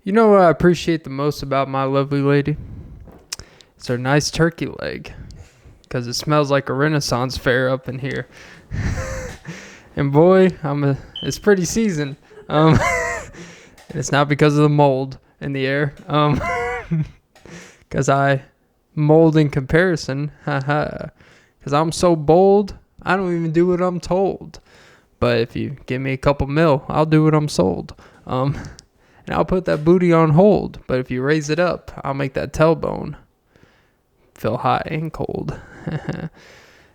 You know what I appreciate the most about my lovely lady? It's her nice turkey leg. Because it smells like a Renaissance fair up in here. And boy, it's pretty seasoned. It's not because of the mold in the air. Because I mold in comparison. Because I'm so bold, I don't even do what I'm told. But if you give me a couple mil, I'll do what I'm sold. And I'll put that booty on hold. But if you raise it up, I'll make that tailbone feel hot and cold.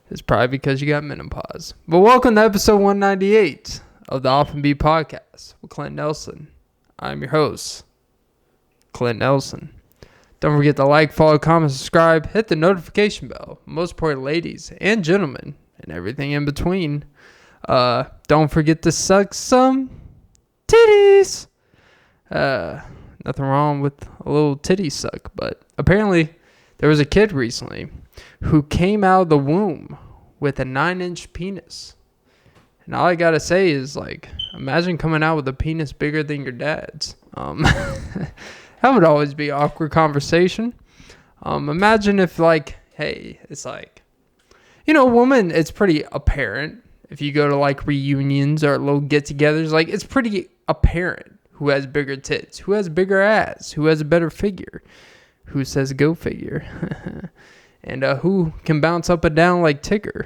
It's probably because you got menopause. But welcome to episode 198 of the Often Be Podcast with Clint Nelson. I'm your host, Clint Nelson. Don't forget to like, follow, comment, subscribe, hit the notification bell. Most important, ladies and gentlemen, and everything in between. Don't forget to suck some titties. Nothing wrong with a little titty suck, but apparently there was a kid recently who came out of the womb with a 9-inch penis. And all I gotta say is, like, imagine coming out with a penis bigger than your dad's. That would always be an awkward conversation. Imagine if, like, hey, it's like, woman, it's pretty apparent. If you go to, like, reunions or little get-togethers, like, it's pretty apparent who has bigger tits, who has bigger ass, who has a better figure, who says go figure, and who can bounce up and down like Tigger.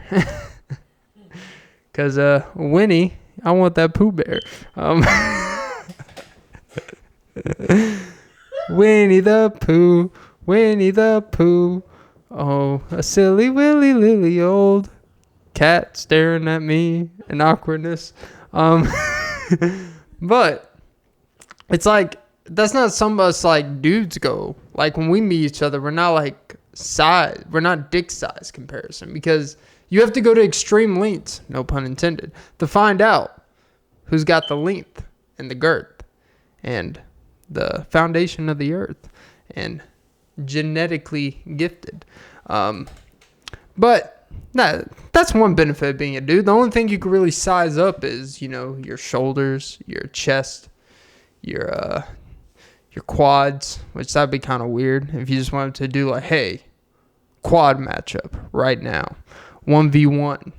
Because Winnie, I want that Pooh Bear. Winnie the Pooh, Winnie the Pooh. Oh, a silly willy lily old cat staring at me in awkwardness. But it's like, that's not some of us, like, dudes go. Like, when we meet each other, we're not, like, size. We're not dick size comparison. Because you have to go to extreme lengths, no pun intended, to find out who's got the length and the girth and the foundation of the earth and genetically gifted. But that's one benefit of being a dude. The only thing you can really size up is, your shoulders, your chest, your quads, which that'd be kind of weird if you just wanted to do, like, hey, quad matchup right now, 1v1.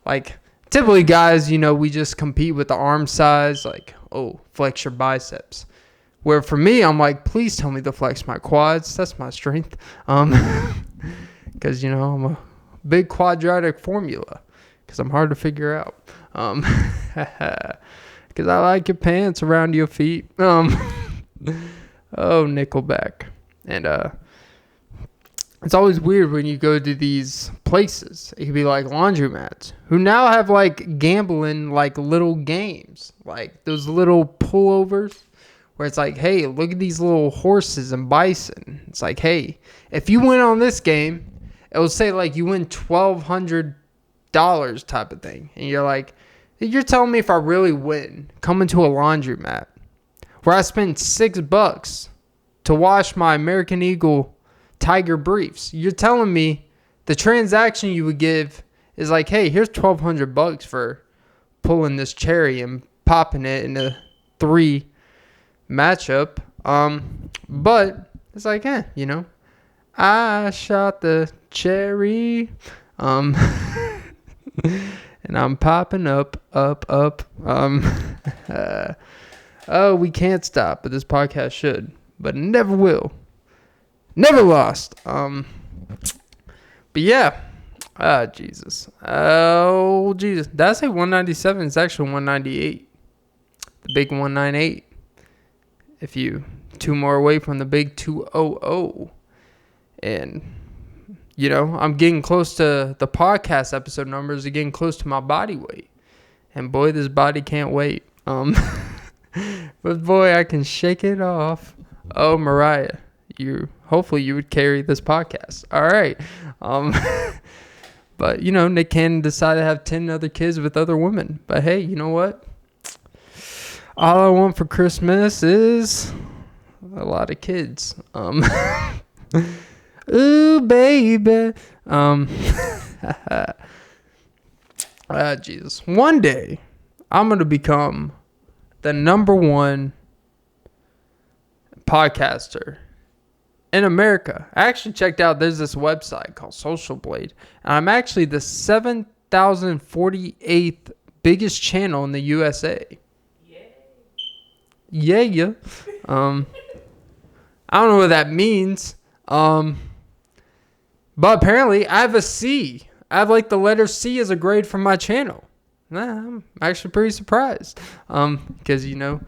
Like, typically guys, we just compete with the arm size, like, oh, flex your biceps. Where for me, I'm like, please tell me to flex my quads. That's my strength. Because, I'm a big quadratic formula. Because I'm hard to figure out. Because I like your pants around your feet. Oh, Nickelback. And it's always weird when you go to these places. It could be like laundromats, who now have, like, gambling, like, little games. Like those little pullovers where it's like, hey, look at these little horses and bison. It's like, hey, if you win on this game, it will say, like, you win $1,200 type of thing. And you're like, you're telling me if I really win, coming to a laundromat where I spend $6 to wash my American Eagle Tiger briefs, you're telling me the transaction you would give is like, hey, here's $1,200 for pulling this cherry and popping it in a 3 matchup. But it's like, I shot the cherry. And I'm popping up. Oh, we can't stop, but this podcast should, but it never will. Never lost. But yeah. Jesus. Oh, Jesus. Did I say 197? It's actually 198. The big 198. If you 2 more away from the big 200. And I'm getting close to the podcast episode numbers, getting close to my body weight. And boy, this body can't wait. But boy, I can shake it off. Oh, Mariah, hopefully you would carry this podcast. All right. But, Nick Cannon decided to have 10 other kids with other women. But hey, you know what? All I want for Christmas is a lot of kids. Ooh, baby. Jesus. One day, I'm going to become the number one podcaster in America. I actually checked out, there's this website called Social Blade, and I'm actually the 7,048th biggest channel in the USA. Yeah. I don't know what that means. But apparently I have a C. I have like the letter C as a grade for my channel. I'm actually pretty surprised. Because, you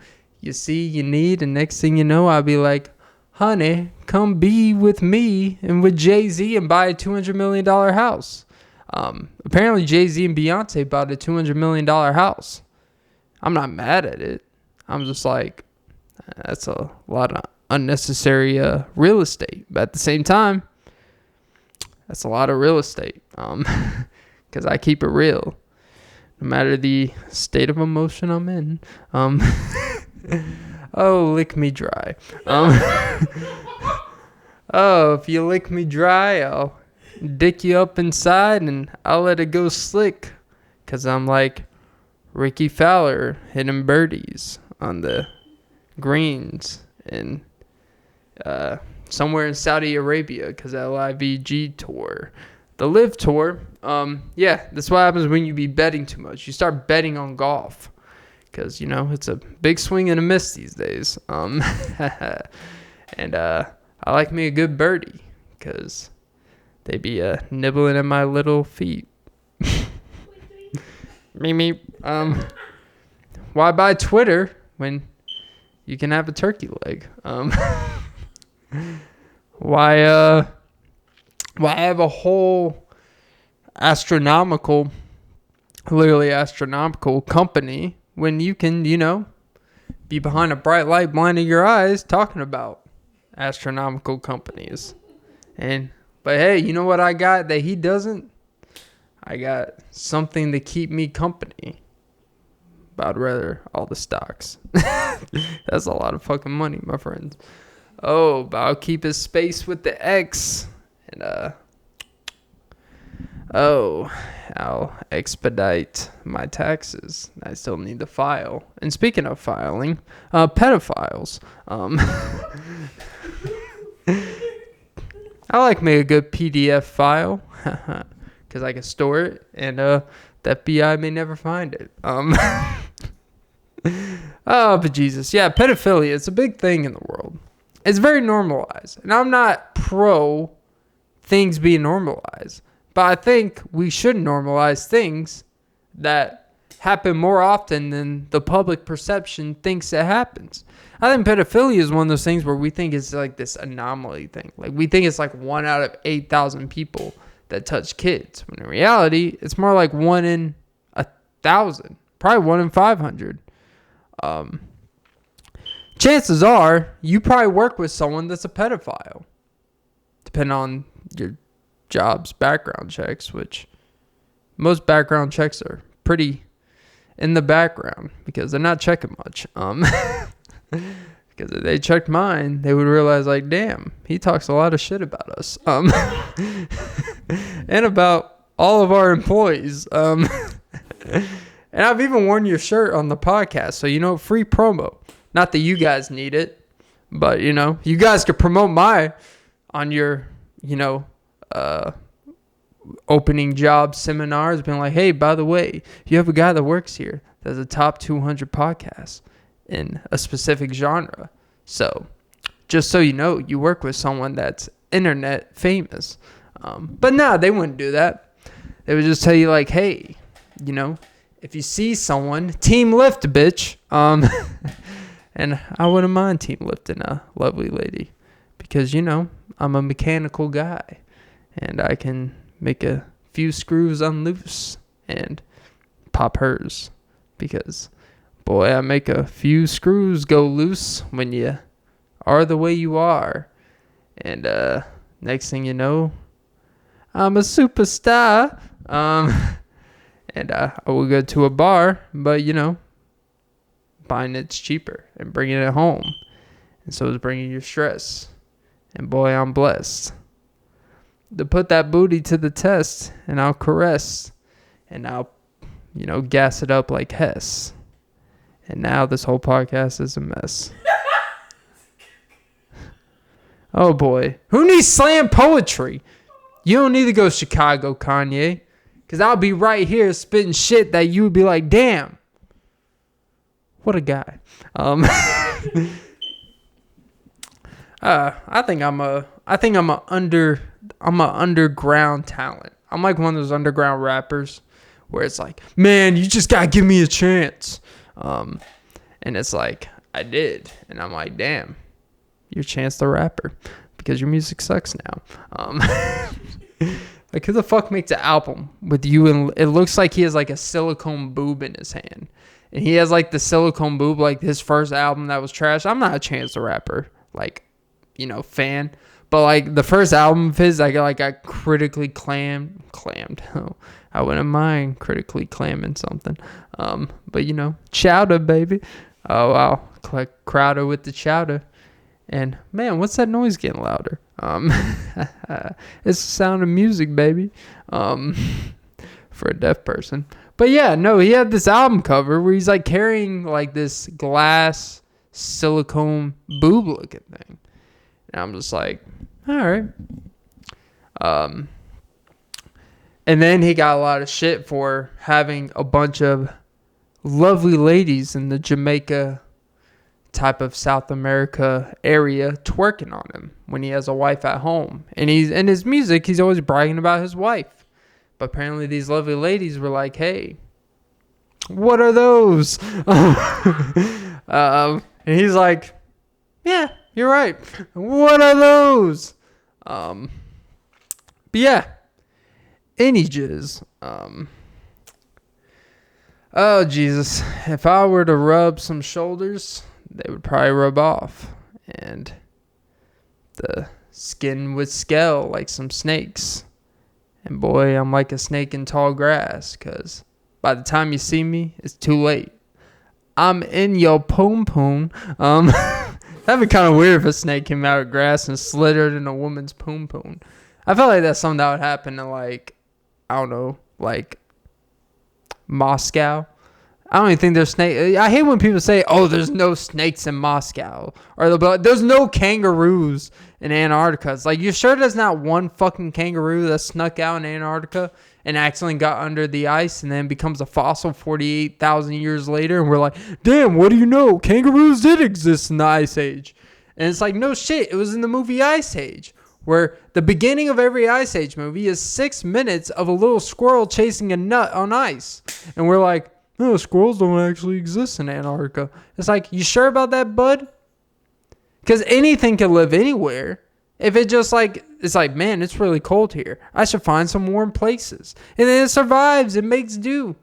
see, you need, and next thing you know, I'll be like, honey, come be with me and with Jay-Z and buy a $200 million house. Apparently Jay-Z and Beyonce bought a $200 million house. I'm not mad at it. I'm just like, that's a lot of unnecessary real estate. But at the same time, that's a lot of real estate. Because I keep it real. No matter the state of emotion I'm in. Oh, lick me dry. Oh, if you lick me dry, I'll dick you up inside and I'll let it go slick. Because I'm like Ricky Fowler hitting birdies on the greens in somewhere in Saudi Arabia because LIVG tour. The Live tour, that's what happens when you be betting too much. You start betting on golf because, it's a big swing and a miss these days. And I like me a good birdie because they be nibbling at my little feet. Me. Why buy Twitter when you can have a turkey leg? Why have a whole literally astronomical company when you can, be behind a bright light blinding your eyes talking about astronomical companies? But hey, you know what I got that he doesn't? I got something to keep me company. But I'd rather all the stocks. That's a lot of fucking money, my friends. Oh, but I'll keep his space with the X. And, I'll expedite my taxes. I still need to file. And speaking of filing, pedophiles. I like me a good PDF file. Because I can store it. And, the FBI may never find it. Oh, but Jesus. Yeah, pedophilia. It's a big thing in the world. It's very normalized. And I'm not pro things being normalized. But I think we should normalize things that happen more often than the public perception thinks it happens. I think pedophilia is one of those things where we think it's like this anomaly thing. Like we think it's like 1 out of 8,000 people that touch kids. When in reality, it's more like 1 in 1,000. Probably 1 in 500. Chances are you probably work with someone that's a pedophile. Depending on your job's background checks, which most background checks are pretty in the background because they're not checking much. Because if they checked mine, they would realize like, damn, he talks a lot of shit about us. And about all of our employees. And I've even worn your shirt on the podcast. So, free promo. Not that you guys need it, but, you guys could promote on your, opening job seminars, being like, hey, by the way, you have a guy that works here that's a top 200 podcast in a specific genre. So, just so you know, you work with someone that's internet famous. But no, they wouldn't do that. They would just tell you like, hey, if you see someone, team lift, bitch. And I wouldn't mind team lifting a lovely lady because, I'm a mechanical guy and I can make a few screws unloose and pop hers because, boy, I make a few screws go loose when you are the way you are. And next thing you know, I'm a superstar. And I will go to a bar, but, buying it's cheaper and bringing it home. And so it's bringing your stress. And boy, I'm blessed to put that booty to the test, and I'll caress, and I'll, gas it up like Hess. And now this whole podcast is a mess. Oh boy. Who needs slam poetry? You don't need to go Chicago, Kanye. Because I'll be right here spitting shit that you would be like, damn. What a guy. I think I'm an underground talent. I'm like one of those underground rappers where it's like, man, you just gotta give me a chance. And it's like, I did. And I'm like, damn, you're Chance the Rapper because your music sucks now. Like, who the fuck makes an album with you? And it looks like he has like a silicone boob in his hand. And he has like the silicone boob, like his first album that was trash. I'm not a Chance the Rapper, like, you know, fan. But like the first album of his, I got critically clammed. Oh, I wouldn't mind critically clamming something. But you know, chowder, baby. Oh wow, Crowder with the chowder. And man, what's that noise getting louder? It's the sound of music, baby. For a deaf person. But yeah, no, he had this album cover where he's like carrying like this glass silicone boob looking thing. And I'm just like, all right. And then he got a lot of shit for having a bunch of lovely ladies in the Jamaica type of South America area twerking on him when he has a wife at home. And he's in his music, he's always bragging about his wife. But apparently these lovely ladies were like, hey, what are those? And he's like, yeah, you're right. What are those? But yeah, Innies. Oh, Jesus. If I were to rub some shoulders, they would probably rub off. And the skin would scale like some snakes. And boy, I'm like a snake in tall grass, because by the time you see me, it's too late. I'm in your poom poom. That'd be kind of weird if a snake came out of grass and slithered in a woman's poom poom. I feel like that's something that would happen in, like, I don't know, like Moscow. I don't even think there's snakes. I hate when people say, oh, there's no snakes in Moscow. Or there's no kangaroos in Antarctica. It's like, you sure there's not one fucking kangaroo that snuck out in Antarctica and accidentally got under the ice and then becomes a fossil 48,000 years later? And we're like, damn, what do you know? Kangaroos did exist in the Ice Age. And it's like, no shit. It was in the movie Ice Age, where the beginning of every Ice Age movie is 6 minutes of a little squirrel chasing a nut on ice. And we're like, no, squirrels don't actually exist in Antarctica. It's like, you sure about that, bud? Because anything can live anywhere. If it just like, it's like, man, it's really cold here. I should find some warm places. And then it survives. It makes do.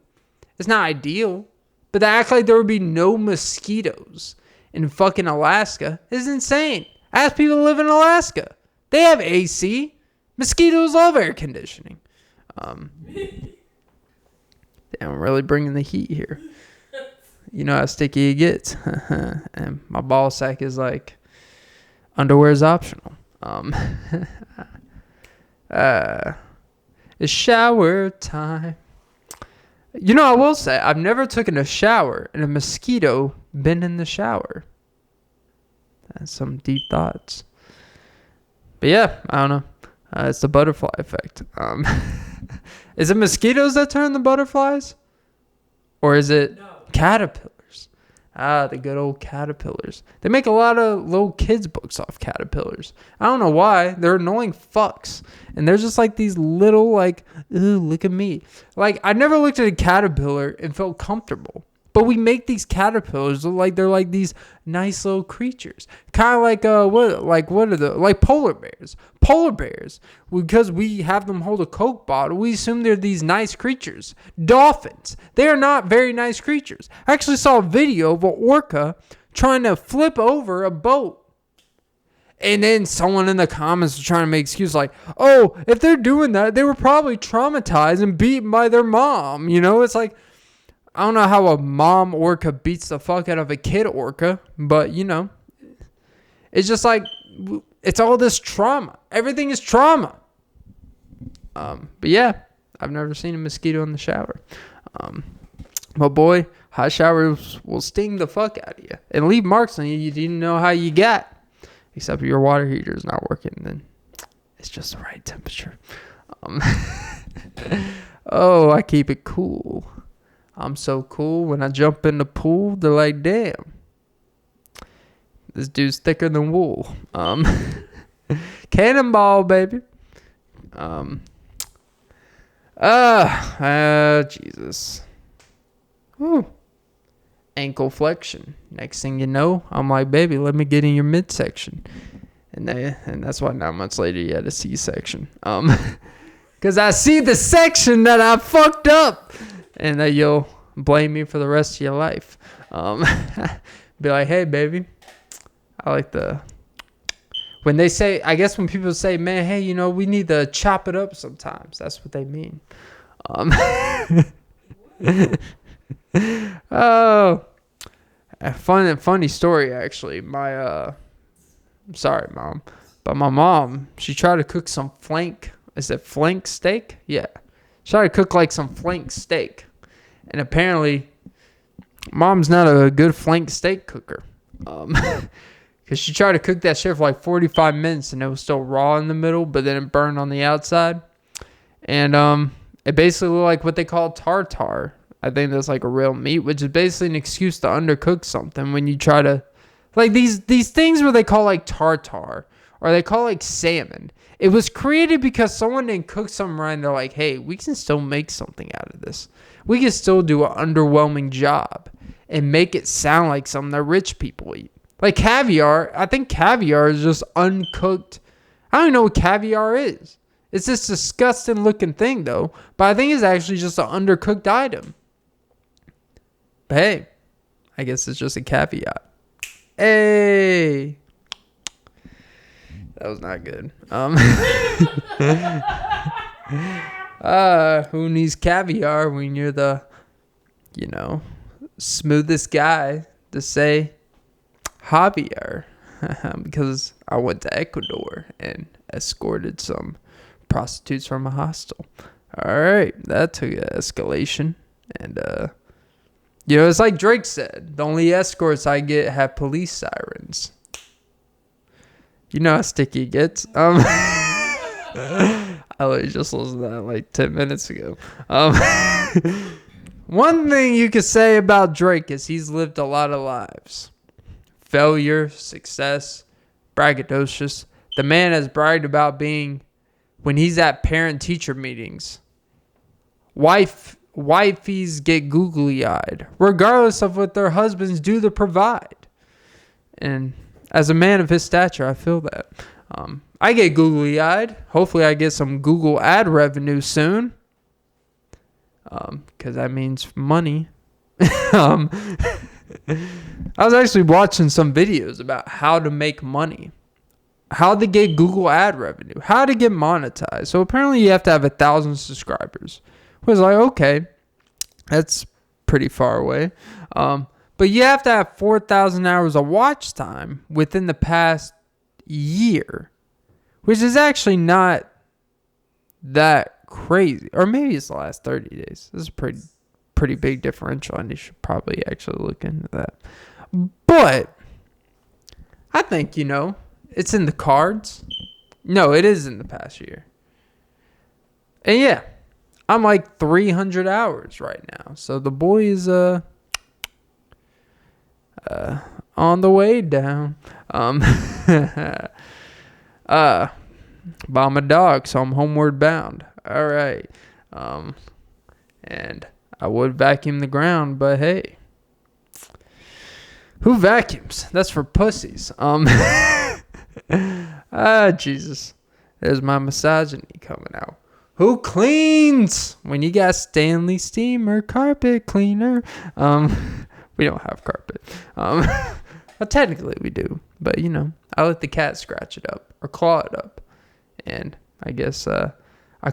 It's not ideal. But to act like there would be no mosquitoes in fucking Alaska is insane. Ask people who live in Alaska. They have AC. Mosquitoes love air conditioning. Damn, I'm really bringing the heat here. You know how sticky it gets. And my ball sack is like, underwear is optional. It's shower time. You know, I will say, I've never taken a shower and a mosquito been in the shower. That's some deep thoughts. But yeah, I don't know. It's the butterfly effect. Is it mosquitoes that turn the butterflies? Or is it caterpillars? The good old caterpillars. They make a lot of little kids' books off caterpillars. I don't know why. They're annoying fucks. And they're just like these little, like, ooh, look at me. Like, I never looked at a caterpillar and felt comfortable. But we make these caterpillars look like they're like these nice little creatures. Kind of like, what are the, like polar bears. Polar bears, because we have them hold a Coke bottle, we assume they're these nice creatures. Dolphins, they are not very nice creatures. I actually saw a video of an orca trying to flip over a boat. And then someone in the comments was trying to make excuses like, oh, if they're doing that, they were probably traumatized and beaten by their mom. You know, it's like, I don't know how a mom orca beats the fuck out of a kid orca, but, you know, it's just like, it's all this trauma. Everything is trauma. But yeah, I've never seen a mosquito in the shower. But boy, hot showers will sting the fuck out of you and leave marks on you you didn't know how you got. except your water heater is not working, then it's just the right temperature. Oh, I keep it cool. I'm so cool. When I jump in the pool, they're like, damn, this dude's thicker than wool. Cannonball, baby. Jesus. Woo. Ankle flexion. Next thing you know, I'm like, baby, let me get in your midsection. And that's why 9 months later you had a C-section. Because I see the section that I fucked up. And that you'll blame me for the rest of your life. Be like, hey, baby, I like the... When they say, I guess when people say, man, hey, you know, we need to chop it up sometimes. That's what they mean. Oh, a funny story, actually. I'm sorry, Mom. But my mom, she tried to cook some flank. Is it flank steak? Yeah. She tried to cook like some flank steak. And apparently, Mom's not a good flank steak cooker. Because she tried to cook that shit for like 45 minutes and it was still raw in the middle, but then it burned on the outside. And it basically looked like what they call tartare. I think that's like a real meat, which is basically an excuse to undercook something when you try to... Like these things where they call like tartare or they call like salmon. It was created because someone didn't cook something right and they're like, hey, we can still make something out of this. We can still do an underwhelming job and make it sound like something that rich people eat. Like caviar, I think caviar is just uncooked. I don't even know what caviar is. It's this disgusting looking thing though. But I think it's actually just an undercooked item. But hey, I guess it's just a caveat. Hey. That was not good. Who needs caviar when you're the, smoothest guy to say Javier? Because I went to Ecuador and escorted some prostitutes from a hostel. All right, that took an escalation. And, it's like Drake said, the only escorts I get have police sirens. You know how sticky it gets. I literally just listened to that like 10 minutes ago. One thing you could say about Drake is he's lived a lot of lives. Failure, success, braggadocious. The man has bragged about being, when he's at parent-teacher meetings, wifeys get googly-eyed, regardless of what their husbands do to provide. And as a man of his stature, I feel that. I get googly-eyed. Hopefully I get some Google ad revenue soon. Because that means money. I was actually watching some videos about how to make money. How to get Google ad revenue. How to get monetized. So apparently you have to have 1,000 subscribers. I was like, okay, that's pretty far away. But you have to have 4,000 hours of watch time within the past year, which is actually not that crazy. Or maybe it's the last 30 days. This is a pretty big differential, and you should probably actually look into that. But I think, it's in the cards. No, it is in the past year. And yeah, I'm like 300 hours right now. So the boy is on the way down. But I'm a dog, so I'm homeward bound. All right. And I would vacuum the ground, but hey, who vacuums? That's for pussies. Jesus. There's my misogyny coming out. Who cleans when you got Stanley Steamer carpet cleaner? We don't have carpet. Well, technically we do, but I let the cat scratch it up or claw it up, and I guess I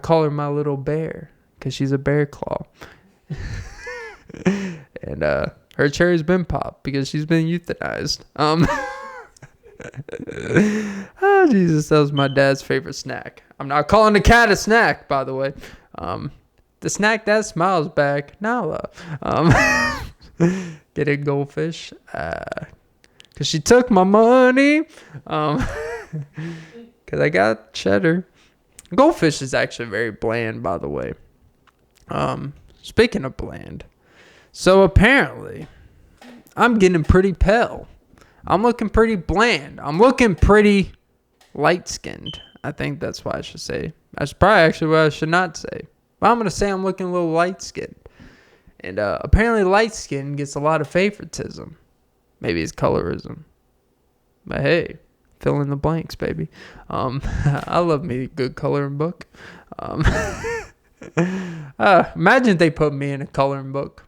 call her my little bear because she's a bear claw. And her cherry's been popped because she's been euthanized. Oh Jesus, that was my dad's favorite snack. I'm not calling the cat a snack, by the way. The snack that smiles back, Nala. Get a goldfish. Because she took my money. Because I got cheddar. Goldfish is actually very bland, by the way. Speaking of bland. So apparently, I'm getting pretty pale. I'm looking pretty bland. I'm looking pretty light-skinned. I think that's what I should say. That's probably actually what I should not say. But I'm going to say I'm looking a little light-skinned. And apparently light skin gets a lot of favoritism. Maybe it's colorism. But hey, fill in the blanks, baby. I love me a good coloring book. Imagine if they put me in a coloring book.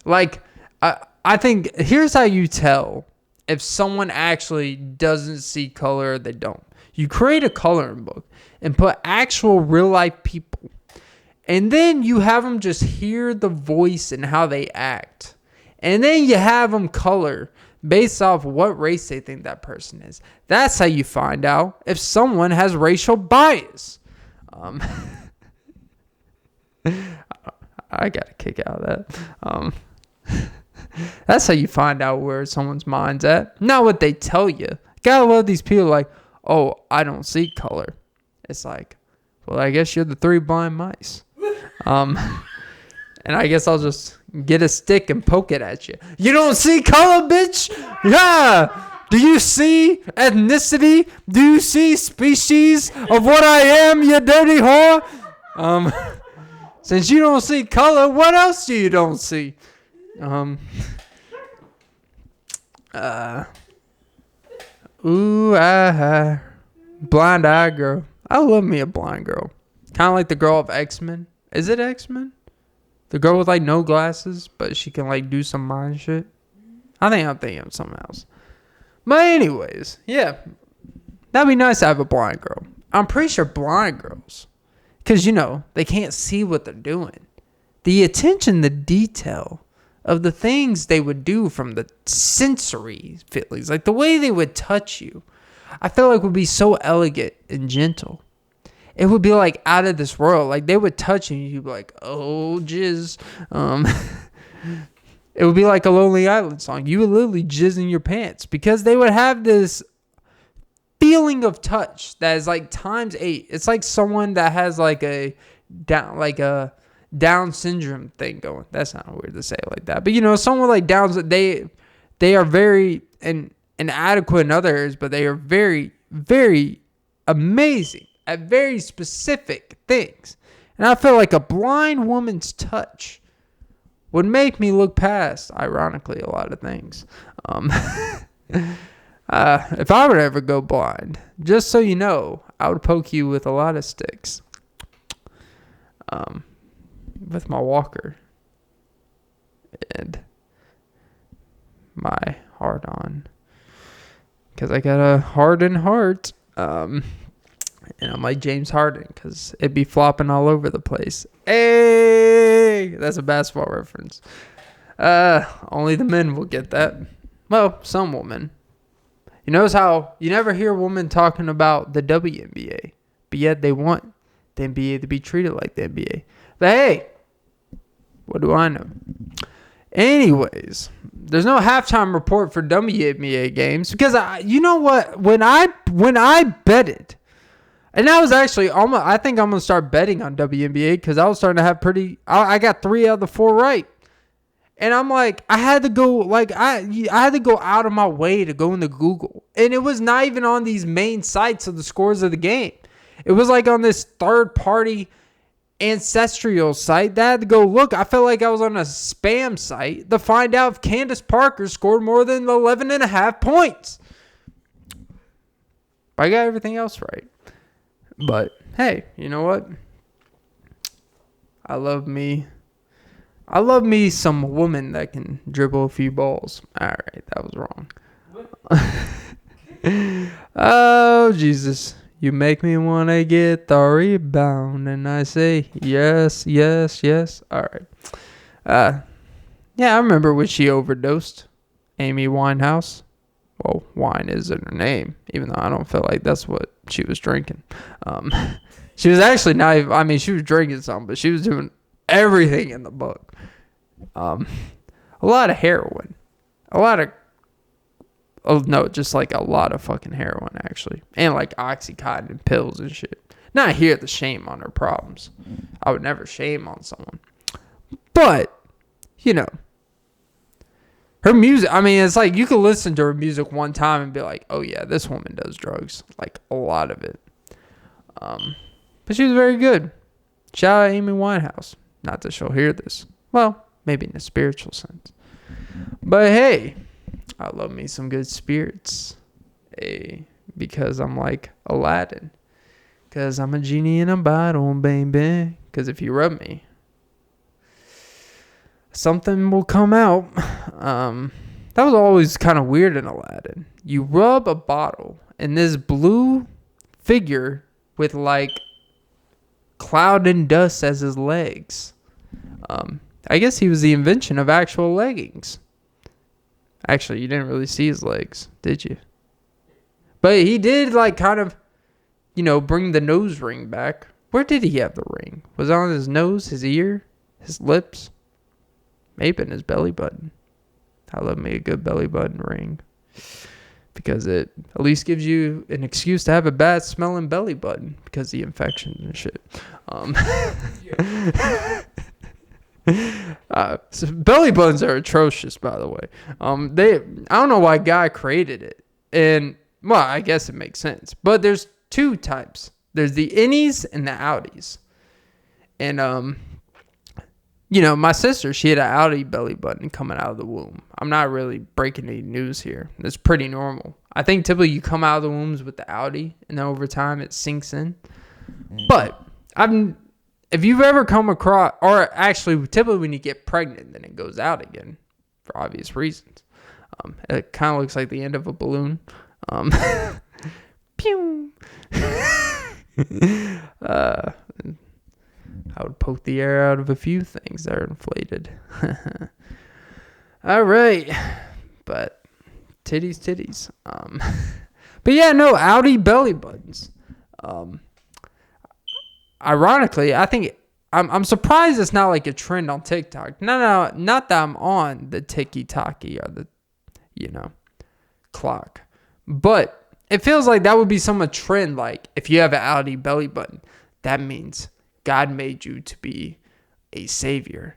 Like, I think, here's how you tell if someone actually doesn't see color or they don't. You create a coloring book and put actual real life people. And then you have them just hear the voice and how they act. And then you have them color based off what race they think that person is. That's how you find out if someone has racial bias. I got a kick out of that. That's how you find out where someone's mind's at. Not what they tell you. Gotta love these people like, oh, I don't see color. It's like, well, I guess you're the three blind mice. And I guess I'll just get a stick and poke it at you. You don't see color, bitch? Yeah. Do you see ethnicity? Do you see species of what I am, you dirty whore? Since you don't see color, what else do you don't see? Blind eye girl. I love me a blind girl. Kind of like the girl of X-Men. Is it X-Men? The girl with like no glasses, but she can like do some mind shit. I think I'm thinking of something else. But anyways, yeah. That'd be nice to have a blind girl. I'm pretty sure blind girls, because you know, they can't see what they're doing. The attention, the detail of the things they would do from the sensory feelings, like the way they would touch you, I feel like would be so elegant and gentle. It would be like out of this world. Like they would touch you and you'd be like, oh, jizz. It would be like a Lonely Island song. You would literally jizz in your pants because they would have this feeling of touch that is like times 8. It's like someone that has like a Down syndrome thing going. That's not weird to say it like that. But you know, someone like Down's, they are very inadequate in other areas, but they are very, very amazing at very specific things. And I feel like a blind woman's touch would make me look past, ironically, a lot of things. If I would ever go blind, just so you know, I would poke you with a lot of sticks. With my walker. And my heart on. Because I got a hardened heart. And I'm like James Harden because it'd be flopping all over the place. Hey! That's a basketball reference. Only the men will get that. Well, some women. You notice how you never hear women talking about the WNBA, but yet they want the NBA to be treated like the NBA. But hey, what do I know? Anyways, there's no halftime report for WNBA games because you know what? When I betted, and I was actually I think I'm gonna start betting on WNBA because I was starting to have I got 3 out of the 4 right. And I'm like, I had to go out of my way to go into Google. And it was not even on these main sites of the scores of the game. It was like on this third-party ancestral site that I had to go look. I felt like I was on a spam site to find out if Candace Parker scored more than 11.5 points. I got everything else right. But, hey, you know what? I love me some woman that can dribble a few balls. All right, that was wrong. Oh, Jesus. You make me want to get the rebound. And I say, yes, yes, yes. All right. Yeah, I remember when she overdosed. Amy Winehouse. Well, wine isn't her name, even though I don't feel like that's what she was drinking. She was actually not even, I mean, she was drinking something, but she was doing everything in the book. A lot of heroin. A lot of Oh, no, just like a lot of fucking heroin, actually. And like Oxycontin and pills and shit. Not here to shame on her problems. I would never shame on someone. But, you know, her music, I mean, it's like you can listen to her music one time and be like, oh yeah, this woman does drugs. Like a lot of it. But she was very good. Shout out Amy Winehouse. Not that she'll hear this. Well, maybe in a spiritual sense. But hey, I love me some good spirits. Because I'm like Aladdin. Because I'm a genie in a bottle, baby. Because if you rub me, something will come out. That was always kind of weird in Aladdin. You rub a bottle, and this blue figure with like cloud and dust as his legs. I guess he was the invention of actual leggings. Actually, you didn't really see his legs, did you? But he did like kind of, you know, bring the nose ring back. Where did he have the ring? Was it on his nose, his ear, his lips? Maybe in his belly button. I love me a good belly button ring. Because it at least gives you an excuse to have a bad smelling belly button. Because of the infections and shit. So belly buttons are atrocious, by the way. I don't know why Guy created it. And, well, I guess it makes sense. But there's two types. There's the innies and the outies. And, you know, my sister, she had an outie belly button coming out of the womb. I'm not really breaking any news here. It's pretty normal. I think typically you come out of the wombs with the outie, and then over time it sinks in. But if you've ever come across, or actually typically when you get pregnant, then it goes out again for obvious reasons. It kind of looks like the end of a balloon. Pew. I would poke the air out of a few things that are inflated. All right. But titties. But yeah, no, outie belly buttons. Ironically, I think I'm surprised it's not like a trend on TikTok. No, not that I'm on the tiki-taki or the, you know, clock. But it feels like that would be some trend. Like if you have an outie belly button, that means God made you to be a savior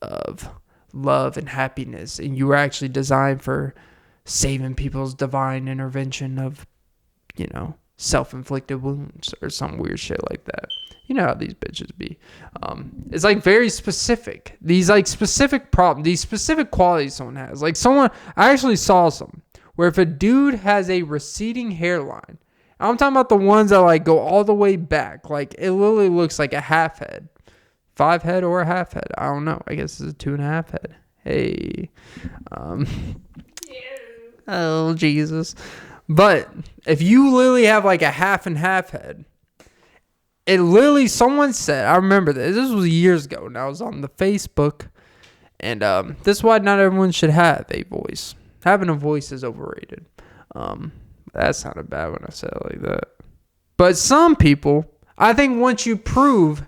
of love and happiness. And you were actually designed for saving people's divine intervention of, you know, self-inflicted wounds or some weird shit like that. You know how these bitches be. It's like very specific. These like specific problems, these specific qualities someone has. Like I actually saw some where if a dude has a receding hairline, I'm talking about the ones that like go all the way back. Like it literally looks like a half head. 5 head or a half head. I don't know. I guess it's a 2.5 head. Hey. Oh, Jesus. But if you literally have like a half and half head, it literally, someone said, I remember this was years ago, and I was on the Facebook, and this is why not everyone should have a voice. Having a voice is overrated. That sounded bad when I said it like that. But some people, I think once you prove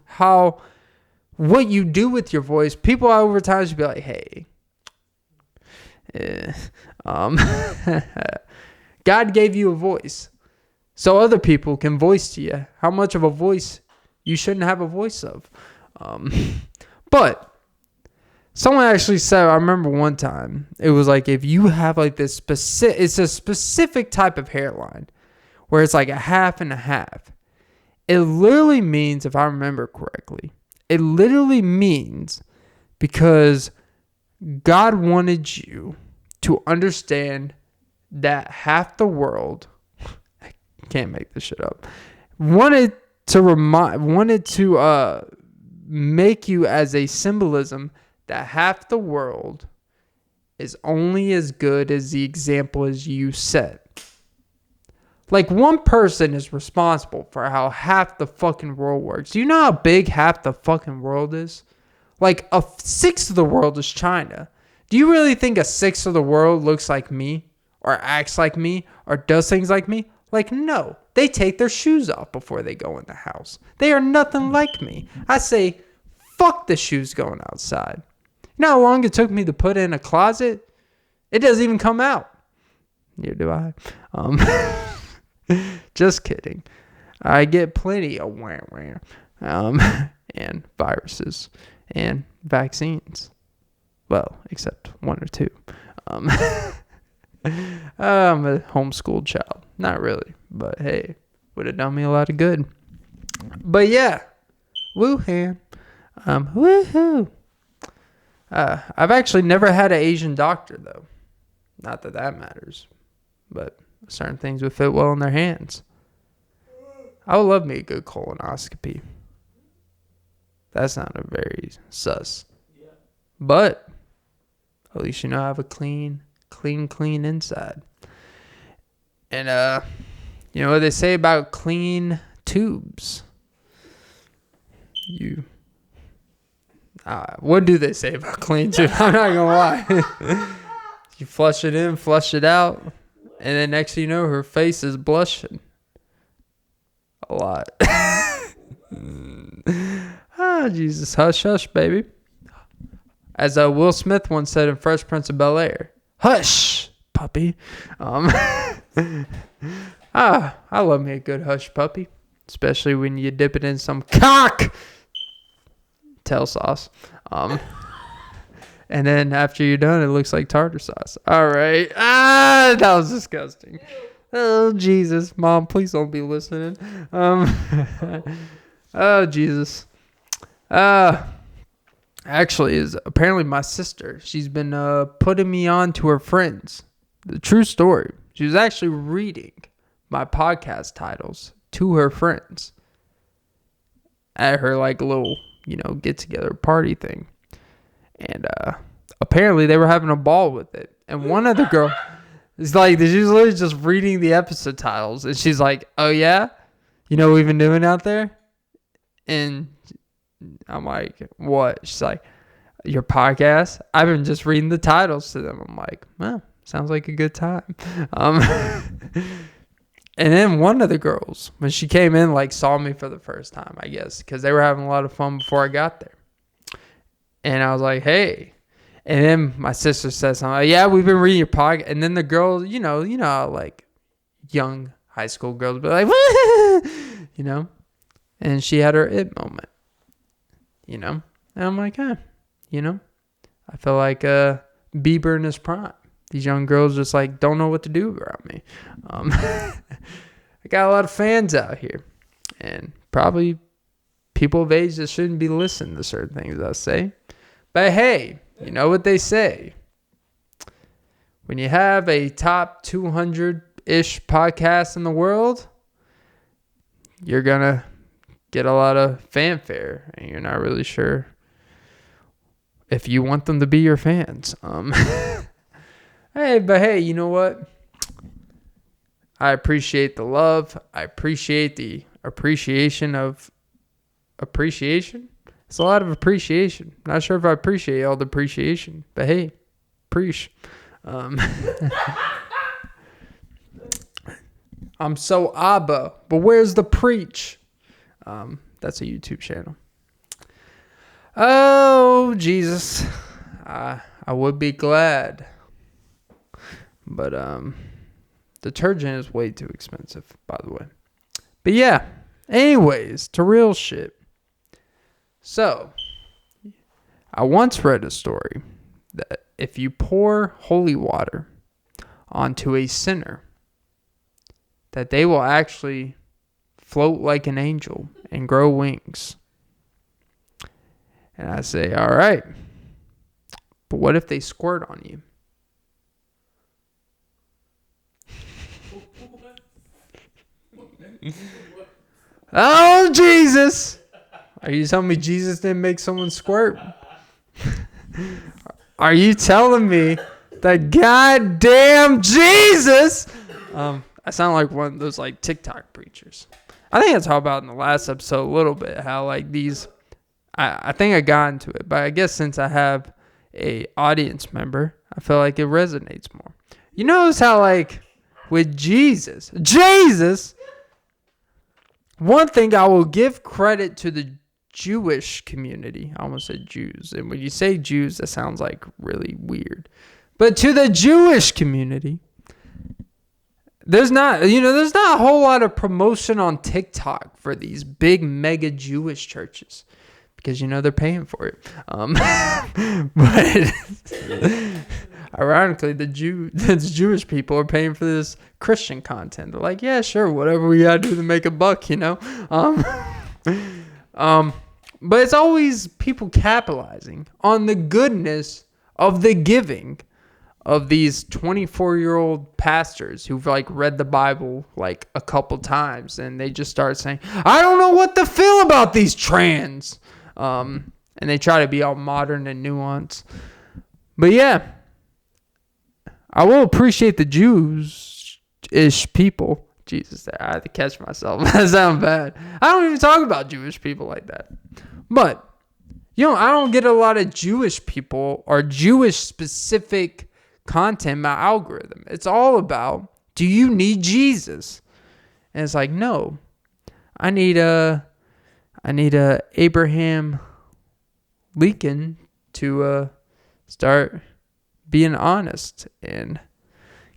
what you do with your voice, people over time should be like, hey, God gave you a voice so other people can voice to you how much of a voice you shouldn't have a voice of. But someone actually said, I remember one time, it was like if you have like this it's a specific type of hairline where it's like a half and a half. It literally means, if I remember correctly, it literally means because God wanted you to understand that half the world, I can't make this shit up, wanted to make you as a symbolism that half the world is only as good as the example as you set. Like one person is responsible for how half the fucking world works. Do you know how big half the fucking world is? Like a sixth of the world is China. Do you really think a sixth of the world looks like me? Or acts like me? Or does things like me? Like, no. They take their shoes off before they go in the house. They are nothing like me. I say, fuck the shoes going outside. You know how long it took me to put in a closet? It doesn't even come out. Neither do I. Just kidding. I get plenty of and viruses and vaccines. Well, except one or two. I'm a homeschooled child. Not really, but hey, would have done me a lot of good. But yeah, woohoo. Woohoo. I've actually never had an Asian doctor though. Not that that matters, but certain things would fit well in their hands. I would love me a good colonoscopy. That sounded very sus. Yeah. But at least you know I have a clean inside. And you know what they say about clean tubes? What do they say about clean tubes? I'm not gonna lie. You flush it in, flush it out, and then next thing you know, her face is blushing. A lot. Oh, Jesus. Hush, hush, baby. As Will Smith once said in Fresh Prince of Bel-Air, hush, puppy. I love me a good hush puppy, especially when you dip it in some cocktail sauce. And then after you're done, it looks like tartar sauce. All right. That was disgusting. Oh, Jesus. Mom, please don't be listening. Oh, Jesus. Actually, is apparently my sister. She's been putting me on to her friends. The true story. She was actually reading my podcast titles to her friends at her like little, get together party thing. And apparently they were having a ball with it. And one of the girls is like, she's literally just reading the episode titles. And she's like, oh yeah? You know what we've been doing out there? And I'm like, what? She's like, your podcast? I've been just reading the titles to them. I'm like, well, sounds like a good time. And then one of the girls, when she came in, like saw me for the first time, I guess, because they were having a lot of fun before I got there. And I was like, hey. And then my sister said something like, yeah, we've been reading your podcast. And then the girls, you know how like young high school girls be like, and she had her it moment, and I'm like, I feel like Bieber in his prime. These young girls just like don't know what to do around me. I got a lot of fans out here, and probably people of age that shouldn't be listening to certain things I say. But hey, you know what they say. When you have a top 200-ish podcast in the world, you're going to get a lot of fanfare, and you're not really sure if you want them to be your fans. Hey, you know what? I appreciate the love. I appreciate the appreciation of appreciation. It's a lot of appreciation. Not sure if I appreciate all the appreciation, but hey, preach. I'm so Abba, but where's the preach? That's a YouTube channel. Oh, Jesus. I would be glad. But detergent is way too expensive, by the way. But yeah, anyways, to real shit. So, I once read a story that if you pour holy water onto a sinner, that they will actually float like an angel and grow wings. And I say, all right, but what if they squirt on you? Oh, Jesus! Are you telling me Jesus didn't make someone squirt? Are you telling me that goddamn Jesus? I sound like one of those like TikTok preachers. I think I talked about in the last episode a little bit how like these, I think I got into it, but I guess since I have a audience member, I feel like it resonates more. You notice how like with Jesus, one thing I will give credit to the Jewish community. I almost said Jews. And when you say Jews, that sounds like really weird. But to the Jewish community, there's not a whole lot of promotion on TikTok for these big mega Jewish churches because they're paying for it. But ironically, the Jewish people are paying for this Christian content. They're like, yeah, sure, whatever we gotta do to make a buck, But it's always people capitalizing on the goodness of the giving of these 24-year-old pastors who've read the Bible a couple times, and they just start saying, I don't know what to feel about these trans. And they try to be all modern and nuanced. But yeah, I will appreciate the Jewish people. Jesus, I had to catch myself. That sounds bad. I don't even talk about Jewish people like that. But, I don't get a lot of Jewish people or Jewish specific content in my algorithm. It's all about, do you need Jesus? And it's like, no. I need a Abraham Lincoln to start being honest and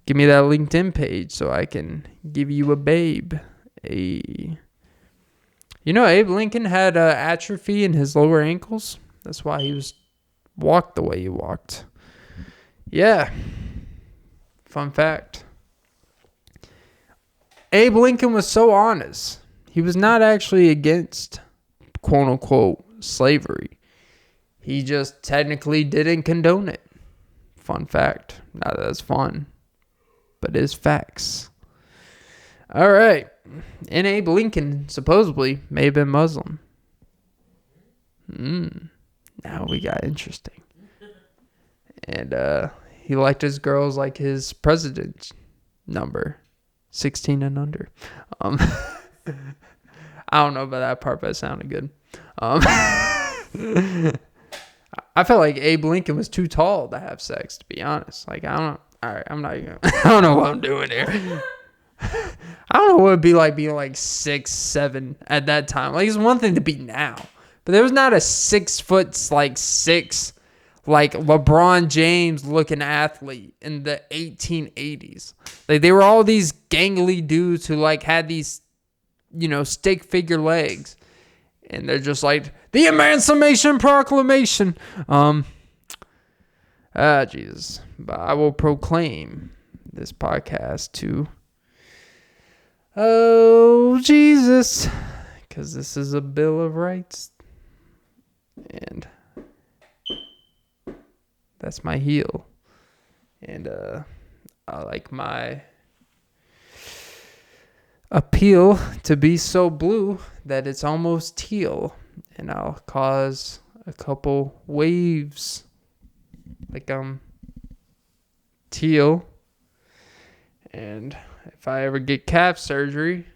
give me that LinkedIn page so I can give you a babe. Abe Lincoln had atrophy in his lower ankles. That's why he walked the way he walked. Yeah. Fun fact. Abe Lincoln was so honest. He was not actually against, quote unquote, slavery. He just technically didn't condone it. Fun fact. Not that it's fun, but it's facts. All right. And Abe Lincoln supposedly may have been Muslim. Now we got interesting. And he liked his girls like his president's number, 16 and under. I don't know about that part, but it sounded good. I felt like Abe Lincoln was too tall to have sex, to be honest. I don't know what I'm doing here. I don't know what it'd be like being 6'7" at that time. It's one thing to be now, but there was not a 6 foot, 6 LeBron James looking athlete in the 1880s. They were all these gangly dudes who had these, stick figure legs, and they're just the Emancipation Proclamation. Jesus, but I will proclaim this podcast to, oh Jesus, because this is a Bill of Rights, and that's my heel. And I like my appeal to be so blue that it's almost teal. And I'll cause a couple waves teal. And if I ever get calf surgery,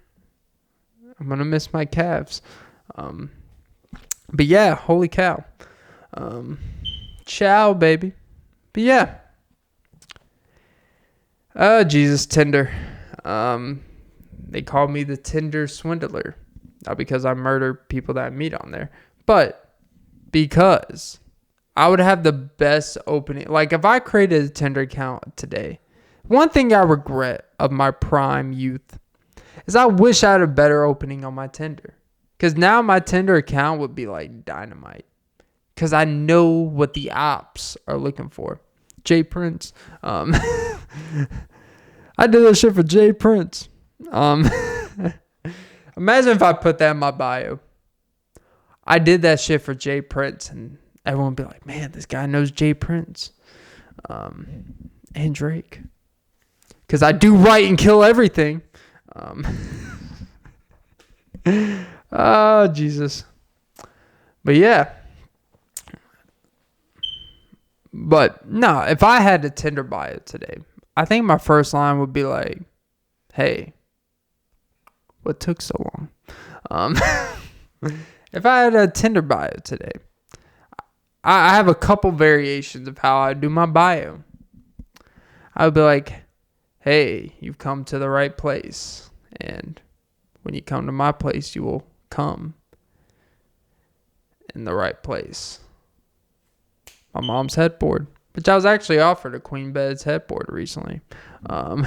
I'm going to miss my calves. But yeah, holy cow. Ciao, baby. But yeah. Jesus, Tinder. They call me the Tinder swindler. Not because I murder people that I meet on there, but because I would have the best opening. If I created a Tinder account today, one thing I regret of my prime youth is I wish I had a better opening on my Tinder. Because now my Tinder account would be like Dynamite. Because I know what the ops are looking for. Jay Prince. I did that shit for Jay Prince. Imagine if I put that in my bio. I did that shit for Jay Prince, and everyone would be like, man, this guy knows Jay Prince. And Drake. Because I do right and kill everything. Oh, Jesus. But yeah. But no, if I had a Tinder bio today, I think my first line would be like, hey, what took so long? If I had a Tinder bio today, I have a couple variations of how I do my bio. I would be like, hey, you've come to the right place. And when you come to my place, you will come in the right place. My mom's headboard, which I was actually offered a queen bed's headboard recently. I'm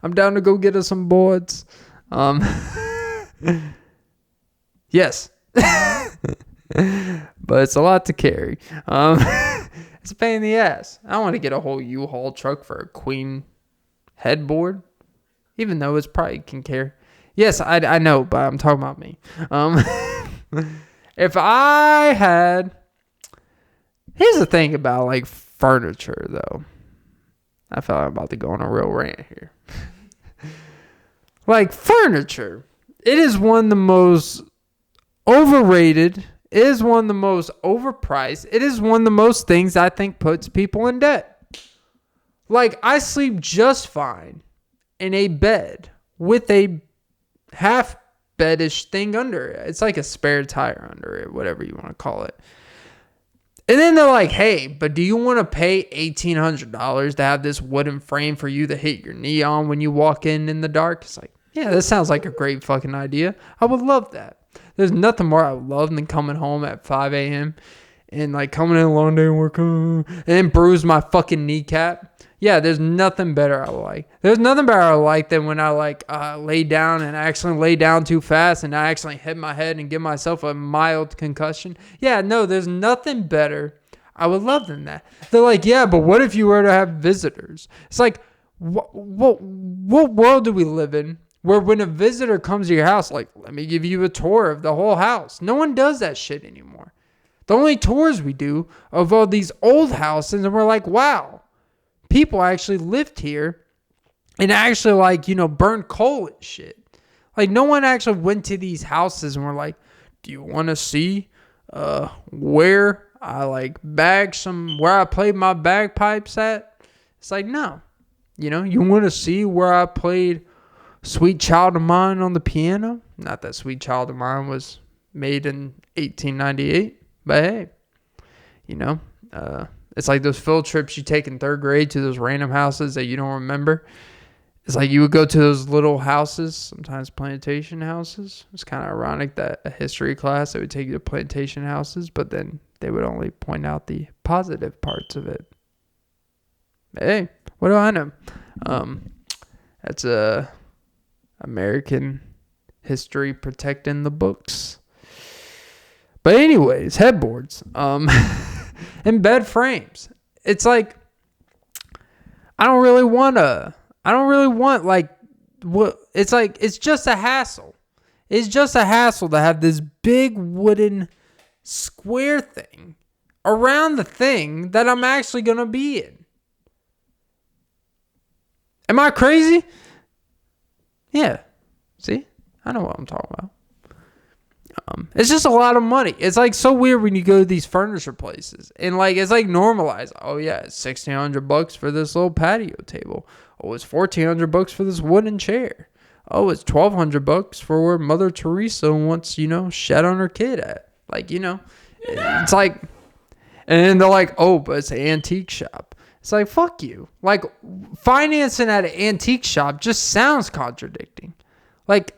I'm down to go get us some boards. Yes. But it's a lot to carry. It's a pain in the ass. I don't want to get a whole U-Haul truck for a queen headboard, even though it's probably can carry. Yes, I know, but I'm talking about me. If I had... Here's the thing about, like, furniture, though. I feel like I'm about to go on a real rant here. Like, furniture. It is one of the most overrated. It is one of the most overpriced. It is one of the most things I think puts people in debt. Like, I sleep just fine in a bed with a half bedish thing under it. It's like a spare tire under it, whatever you want to call it. And then they're like, hey, but do you want to pay $1,800 to have this wooden frame for you to hit your knee on when you walk in the dark? It's like, yeah, that sounds like a great fucking idea. I would love that. There's nothing more I would love than coming home at 5 a.m. and like coming in a long day and work and then bruise my fucking kneecap. Yeah, there's nothing better I like. There's nothing better I like than when I like lay down and I actually lay down too fast and I actually hit my head and give myself a mild concussion. Yeah, no, there's nothing better I would love than that. They're like, yeah, but what if you were to have visitors? It's like, what world do we live in where when a visitor comes to your house, like, let me give you a tour of the whole house. No one does that shit anymore. The only tours we do of all these old houses and we're like, wow. People actually lived here and actually like, burned coal and shit. Like no one actually went to these houses and were like, do you want to see where I like where I played my bagpipes at? It's like, no, you want to see where I played Sweet Child of Mine on the piano? Not that Sweet Child of Mine was made in 1898, but hey, it's like those field trips you take in third grade to those random houses that you don't remember. It's like you would go to those little houses, sometimes plantation houses. It's kind of ironic that a history class, they would take you to plantation houses, but then they would only point out the positive parts of it. Hey, what do I know? That's American history protecting the books. But anyways, headboards. And bed frames. It's like, I don't really want like, what? It's like, it's just a hassle. It's just a hassle to have this big wooden square thing around the thing that I'm actually going to be in. Am I crazy? Yeah. See? I know what I'm talking about. It's just a lot of money. It's like so weird when you go to these furniture places and like it's like normalized. Oh yeah, it's $1,600 for this little patio table. Oh, it's $1,400 for this wooden chair. Oh, it's $1,200 for where Mother Teresa wants, shat on her kid at. Like, it's like, and then they're like, oh, but it's an antique shop. It's like, fuck you. Like, financing at an antique shop just sounds contradicting. Like,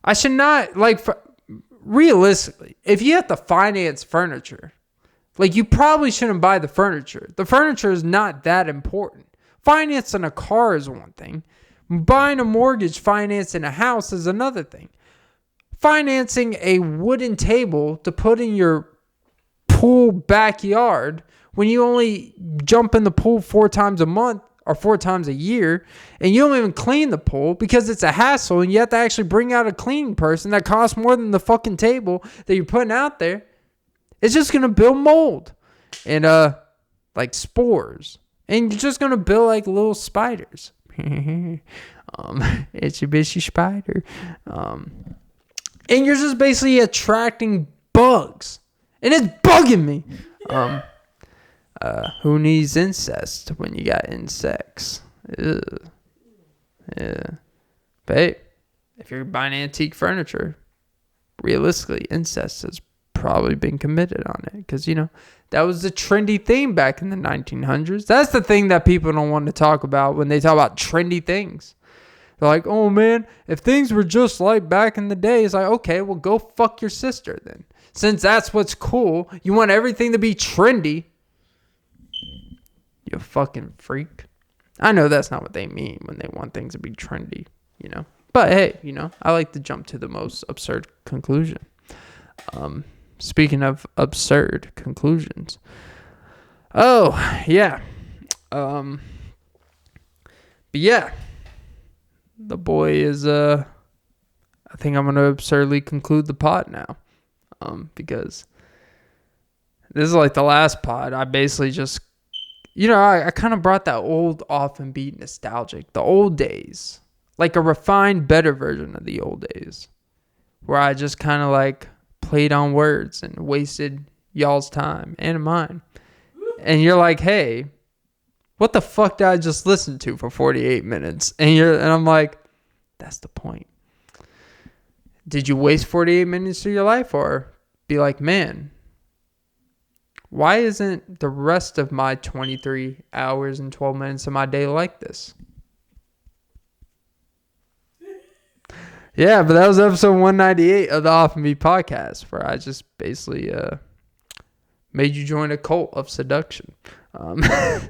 I should not, like, realistically, if you have to finance furniture, like, you probably shouldn't buy the furniture. The furniture is not that important. Financing a car is one thing. Buying a mortgage, financing a house is another thing. Financing a wooden table to put in your pool backyard when you only jump in the pool 4 times a month or 4 times a year, and you don't even clean the pool because it's a hassle, and you have to actually bring out a cleaning person that costs more than the fucking table that you're putting out there. It's just going to build mold and like spores, and you're just going to build like little spiders. Itsy bitchy spider. And you're just basically attracting bugs, and it's bugging me. Who needs incest when you got insects? Ugh. Yeah. But hey, if you're buying antique furniture, realistically, incest has probably been committed on it. Because, that was the trendy thing back in the 1900s. That's the thing that people don't want to talk about when they talk about trendy things. They're like, oh man, if things were just like back in the day, it's like, okay, well go fuck your sister then. Since that's what's cool, you want everything to be trendy. You fucking freak. I know that's not what they mean when they want things to be trendy, But hey, I like to jump to the most absurd conclusion. Speaking of absurd conclusions. Oh, yeah. But yeah. The boy is, I think I'm going to absurdly conclude the pod now. Because this is like the last pod. I basically just, I kind of brought that old off and beat nostalgic. The old days. Like a refined, better version of the old days. Where I just kind of like played on words and wasted y'all's time and mine. And you're like, hey, what the fuck did I just listen to for 48 minutes? And I'm like, that's the point. Did you waste 48 minutes of your life? Or be like, man, why isn't the rest of my 23 hours and 12 minutes of my day like this? Yeah, but that was episode 198 of the Off and Me podcast, where I just basically made you join a cult of seduction. Because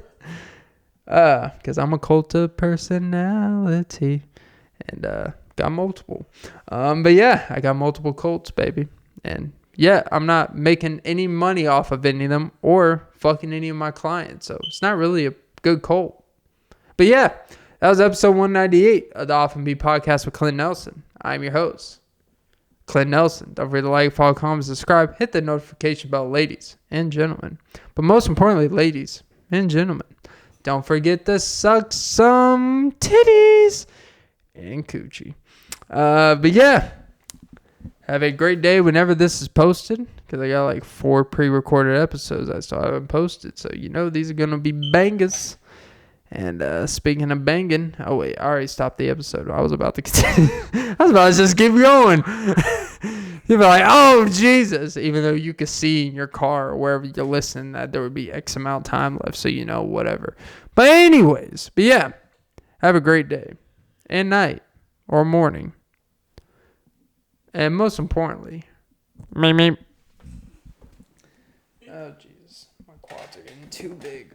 I'm a cult of personality. And got multiple. But yeah, I got multiple cults, baby. And yeah, I'm not making any money off of any of them or fucking any of my clients. So it's not really a good cult. But yeah, that was episode 198 of the Off and Me podcast with Clint Nelson. I'm your host, Clint Nelson. Don't forget to like, follow, comment, subscribe. Hit the notification bell, ladies and gentlemen. But most importantly, ladies and gentlemen, don't forget to suck some titties and coochie. But yeah, have a great day whenever this is posted. Because I got like 4 pre-recorded episodes I still haven't posted. So these are going to be bangers. And speaking of banging, oh wait, I already stopped the episode. I was about to continue. I was about to just keep going. You'd be like, oh Jesus, even though you could see in your car or wherever you listen that there would be X amount of time left, so whatever. But anyways, yeah, have a great day and night or morning. And most importantly, meep. Oh Jesus, my quads are getting too big.